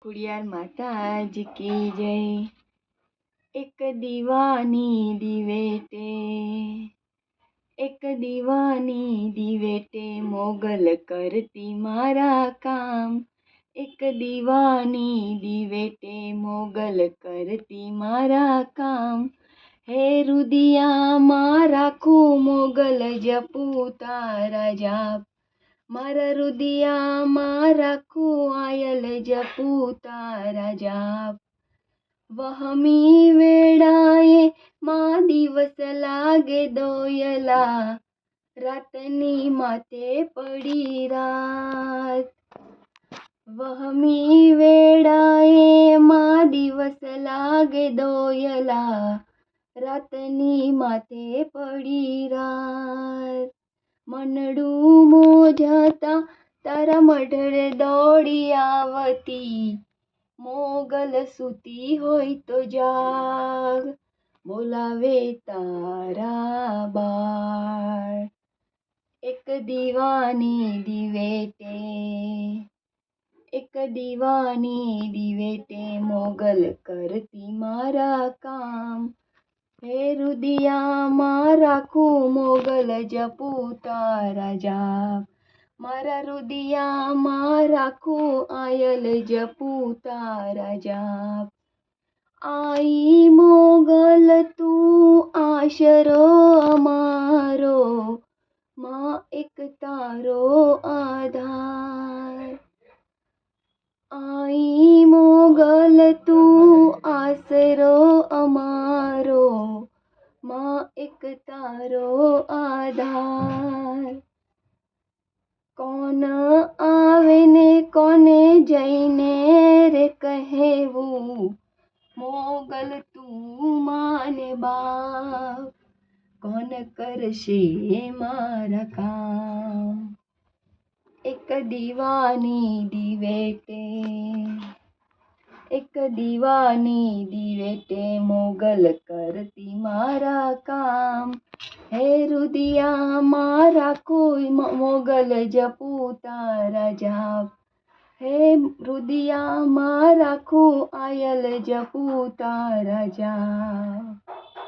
ખોડિયાર માતાજી કી જય। એક દીવાની દિવેટે, એક દીવાની દિવેટે મોગલ કરતી મારા કામ। એક દીવાની દિવેટે મોગલ કરતી મારા કામ। હે રુદિયામાં રાખું મોગલ જપું તારા જાપ। મારા રુદિયામાં રાખું આયલ જપું તારા જાપ। વહમી વેળાએ માં દિવસ લાગે દોયલા, રાતની માથે પડી રાત। વહમી વેળાએ માં દિવસ લાગે દોયલા, રાતની માથે પડી રાત। મનડું મોજાતા તારા મઢડે દોડી આવતી, મોગલ સૂતી હોય તો જાગ, બોલાવે તારા બાળ। એક દીવાની દિવેટે, એક દીવાની દિવેટે મોગલ કરતી મારા કામ। હે રુદિયામાં રાખું મોગલ જપું તારા જાપ। મારા રુદિયામાં રાખું આયલ જપું તારા જાપ। આઈ મોગલ તું આશરો અમારો, માં એક તારો આધાર। આઈ મોગલ તું આશરો અમારો, માં એક તારો આધાર। કોણ આવે ને કોને જઈને રે કહેવું, મોગલ તું માને બાપ। કોણ કરશે મારા કામ। એક દીવાની દિવેટે, એક દીવાની દિવેટે મોગલ કરતી મારા કામ। હે રુદિયામાં રાખું મોગલ જપું તારા જાપ। હે રુદિયામાં રાખું આયલ જપું તારા જાપ।